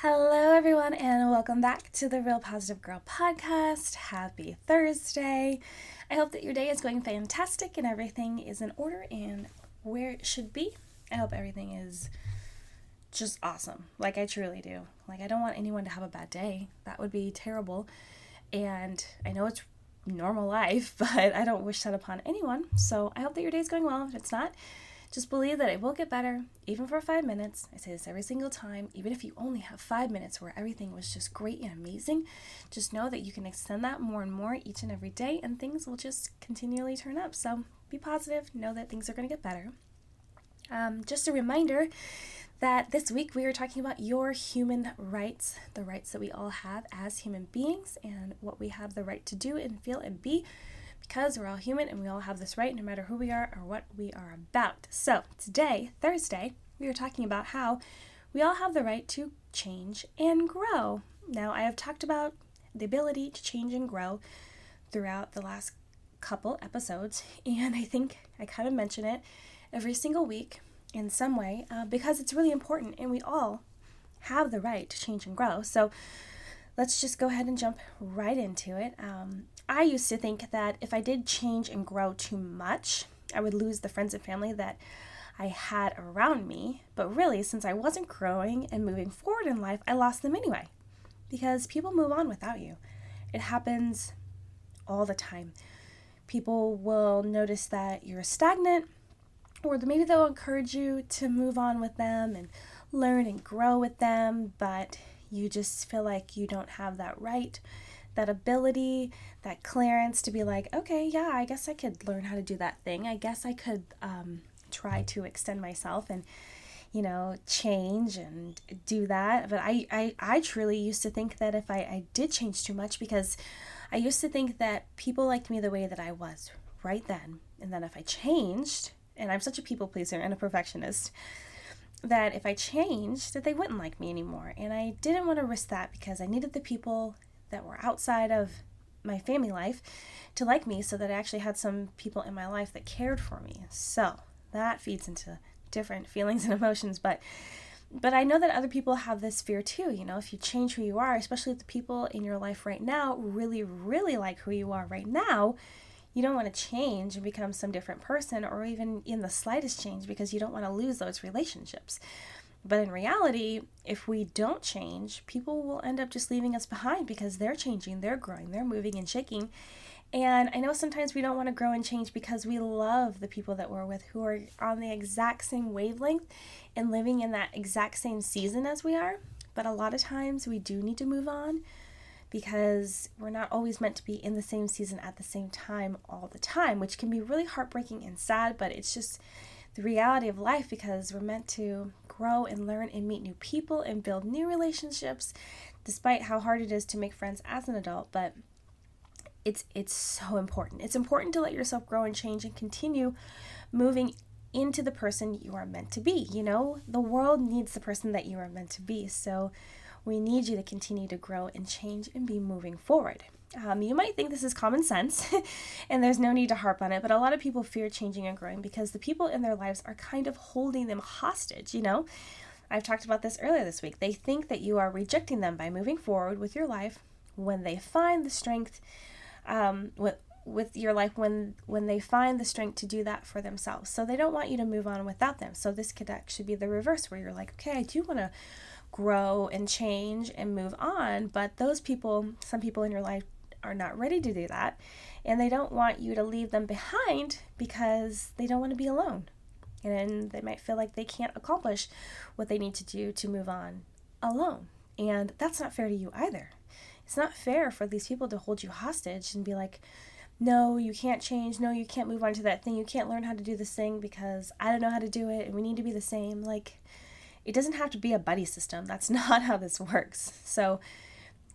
Hello, everyone, and welcome back to the Real Positive Girl podcast. Happy Thursday. I hope that your day is going fantastic and everything is in order and where it should be. I hope everything is just awesome, like I truly do. Like, I don't want anyone to have a bad day. That would be terrible. And I know it's normal life, but I don't wish that upon anyone. So I hope that your day is going well. If it's not, just believe that it will get better, even for 5 minutes. I say this every single time. Even if you only have 5 minutes where everything was just great and amazing, just know that you can extend that more and more each and every day, and things will just continually turn up. So be positive. Know that things are going to get better. Just a reminder that this week we are talking about your human rights, the rights that we all have as human beings, and what we have the right to do and feel and be, because we're all human and we all have this right no matter who we are or what we are about. So today, Thursday, we are talking about how we all have the right to change and grow. Now, I have talked about the ability to change and grow throughout the last couple episodes, and I think I kind of mention it every single week in some way because it's really important, and we all have the right to change and grow. So let's just go ahead and jump right into it. I used to think that if I did change and grow too much, I would lose the friends and family that I had around me. But really, since I wasn't growing and moving forward in life, I lost them anyway. Because people move on without you. It happens all the time. People will notice that you're stagnant, or maybe they'll encourage you to move on with them and learn and grow with them, but you just feel like you don't have that right, that ability, that clearance to be like, okay, yeah, I guess I could learn how to do that thing. I guess I could try to extend myself and, change and do that. But I truly used to think that if I did change too much, because I used to think that people liked me the way that I was right then. And then if I changed, and I'm such a people pleaser and a perfectionist, that if I changed, that they wouldn't like me anymore. And I didn't want to risk that because I needed the people that were outside of my family life to like me, so that I actually had some people in my life that cared for me. So that feeds into different feelings and emotions, but I know that other people have this fear too. If you change who you are, especially if the people in your life right now really, really like who you are right now, you don't want to change and become some different person, or even in the slightest change, because you don't want to lose those relationships. But in reality, if we don't change, people will end up just leaving us behind because they're changing, they're growing, they're moving and shaking. And I know sometimes we don't want to grow and change because we love the people that we're with who are on the exact same wavelength and living in that exact same season as we are. But a lot of times we do need to move on because we're not always meant to be in the same season at the same time all the time, which can be really heartbreaking and sad, but it's just the reality of life, because we're meant to grow and learn and meet new people and build new relationships, despite how hard it is to make friends as an adult. But it's so important. It's important to let yourself grow and change and continue moving into the person you are meant to be. The world needs the person that you are meant to be. So we need you to continue to grow and change and be moving forward. You might think this is common sense and there's no need to harp on it, but a lot of people fear changing and growing because the people in their lives are kind of holding them hostage. I've talked about this earlier this week. They think that you are rejecting them by moving forward with your life when they find the strength with your life when they find the strength to do that for themselves. So they don't want you to move on without them. So this could actually be the reverse, where you're like, okay, I do want to grow and change and move on, but those people, some people in your life, are not ready to do that, and they don't want you to leave them behind because they don't want to be alone, and they might feel like they can't accomplish what they need to do to move on alone. And that's not fair to you either. It's not fair for these people to hold you hostage and be like, no, you can't change, no, you can't move on to that thing, you can't learn how to do this thing because I don't know how to do it and we need to be the same. Like, it doesn't have to be a buddy system. That's not how this works. So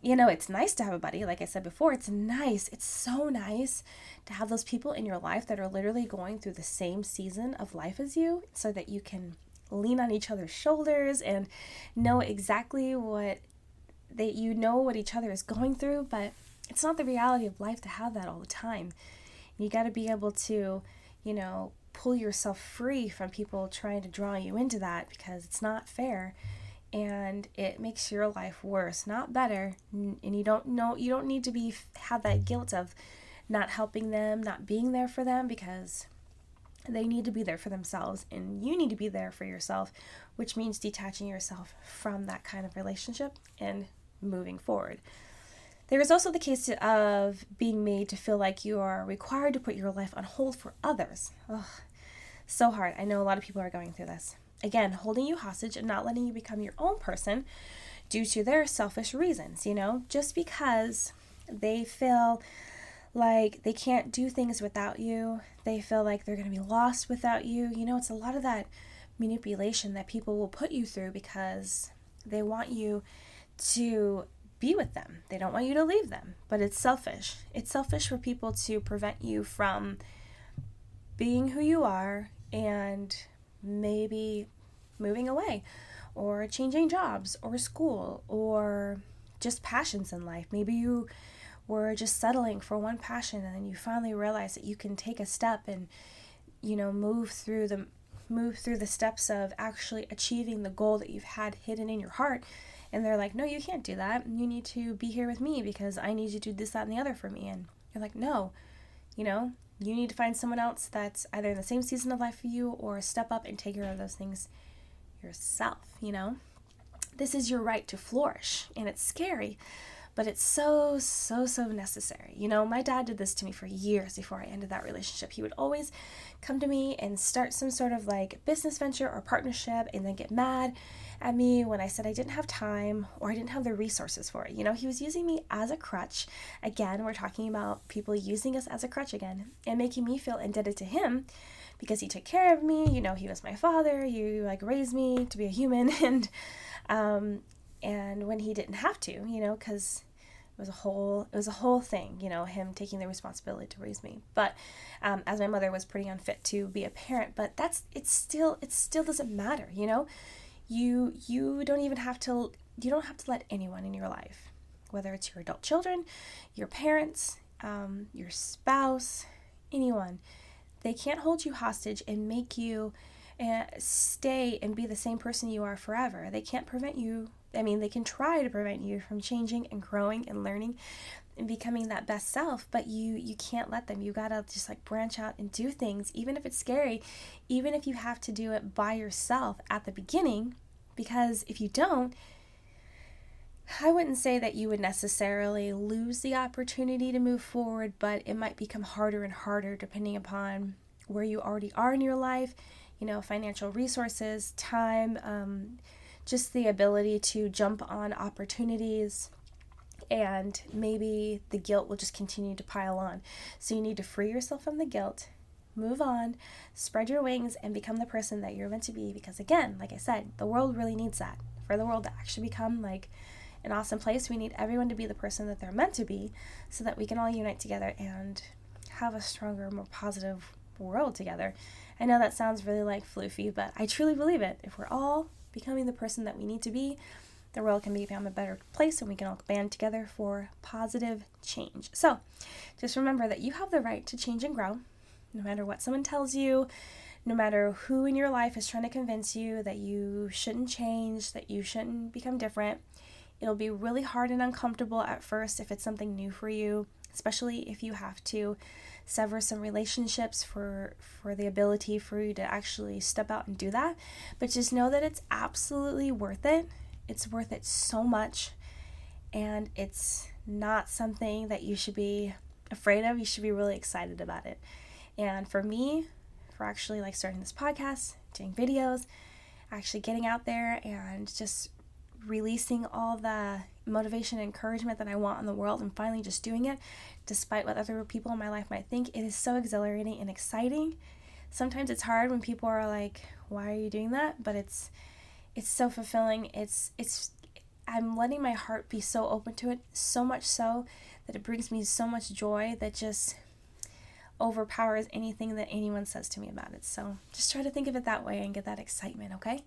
it's nice to have a buddy. Like I said before, it's nice. It's so nice to have those people in your life that are literally going through the same season of life as you, so that you can lean on each other's shoulders and know exactly what each other is going through. But it's not the reality of life to have that all the time. You got to be able to, pull yourself free from people trying to draw you into that, because it's not fair. and it makes your life worse, not better. And you don't need to have that guilt of not helping them, not being there for them, because they need to be there for themselves, and you need to be there for yourself, which means detaching yourself from that kind of relationship and moving forward. There is also the case of being made to feel like you are required to put your life on hold for others. Ugh, so hard. I know a lot of people are going through this. Again, holding you hostage and not letting you become your own person due to their selfish reasons, just because they feel like they can't do things without you. They feel like they're going to be lost without you. It's a lot of that manipulation that people will put you through because they want you to be with them. They don't want you to leave them, but it's selfish. It's selfish for people to prevent you from being who you are and maybe moving away or changing jobs or school or just passions in life. Maybe you were just settling for one passion and then you finally realize that you can take a step and move through the steps of actually achieving the goal that you've had hidden in your heart. And they're like, no, you can't do that. You need to be here with me because I need you to do this, that, and the other for me. And you're like, no, you need to find someone else that's either in the same season of life for you or step up and take care of those things yourself, This is your right to flourish, and it's scary, but it's so, so, so necessary. My dad did this to me for years before I ended that relationship. He would always come to me and start some sort of business venture or partnership and then get mad at me when I said I didn't have time or I didn't have the resources for it. He was using me as a crutch. Again, we're talking about people using us as a crutch again and making me feel indebted to him because he took care of me. He was my father. You raised me to be a human. And when he didn't have to, because it was a whole thing, him taking the responsibility to raise me. But as my mother was pretty unfit to be a parent, but it still doesn't matter, You don't even have to, you don't have to let anyone in your life, whether it's your adult children, your parents, your spouse, anyone, they can't hold you hostage and make you stay and be the same person you are forever. They can't prevent you. They can try to prevent you from changing and growing and learning and becoming that best self, but you can't let them. You gotta just branch out and do things, even if it's scary, even if you have to do it by yourself at the beginning, because if you don't, I wouldn't say that you would necessarily lose the opportunity to move forward, but it might become harder and harder depending upon where you already are in your life, financial resources, time, just the ability to jump on opportunities, and maybe the guilt will just continue to pile on. So you need to free yourself from the guilt, move on, spread your wings, and become the person that you're meant to be. Because again, like I said, the world really needs that. For the world to actually become an awesome place, we need everyone to be the person that they're meant to be so that we can all unite together and have a stronger, more positive world together. I know that sounds really floofy, but I truly believe it. If we're all becoming the person that we need to be, the world can become a better place and we can all band together for positive change. So just remember that you have the right to change and grow, no matter what someone tells you, no matter who in your life is trying to convince you that you shouldn't change, that you shouldn't become different. It'll be really hard and uncomfortable at first if it's something new for you, especially if you have to sever some relationships for the ability for you to actually step out and do that. But just know that it's absolutely worth it. It's worth it so much, and it's not something that you should be afraid of. You should be really excited about it. And for me, for actually starting this podcast, doing videos, actually getting out there and just releasing all the motivation and encouragement that I want in the world and finally just doing it despite what other people in my life might think, it is so exhilarating and exciting. Sometimes it's hard when people are like, why are you doing that? But it's so fulfilling. I'm letting my heart be so open to it, so much so that it brings me so much joy that just overpowers anything that anyone says to me about it. So just try to think of it that way and get that excitement, okay?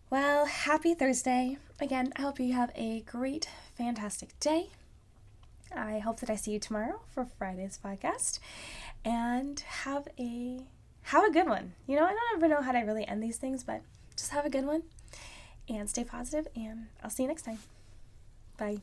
Well, happy Thursday. Again, I hope you have a great, fantastic day. I hope that I see you tomorrow for Friday's podcast, and have a good one. I don't ever know how to really end these things, but just have a good one, and stay positive, and I'll see you next time. Bye.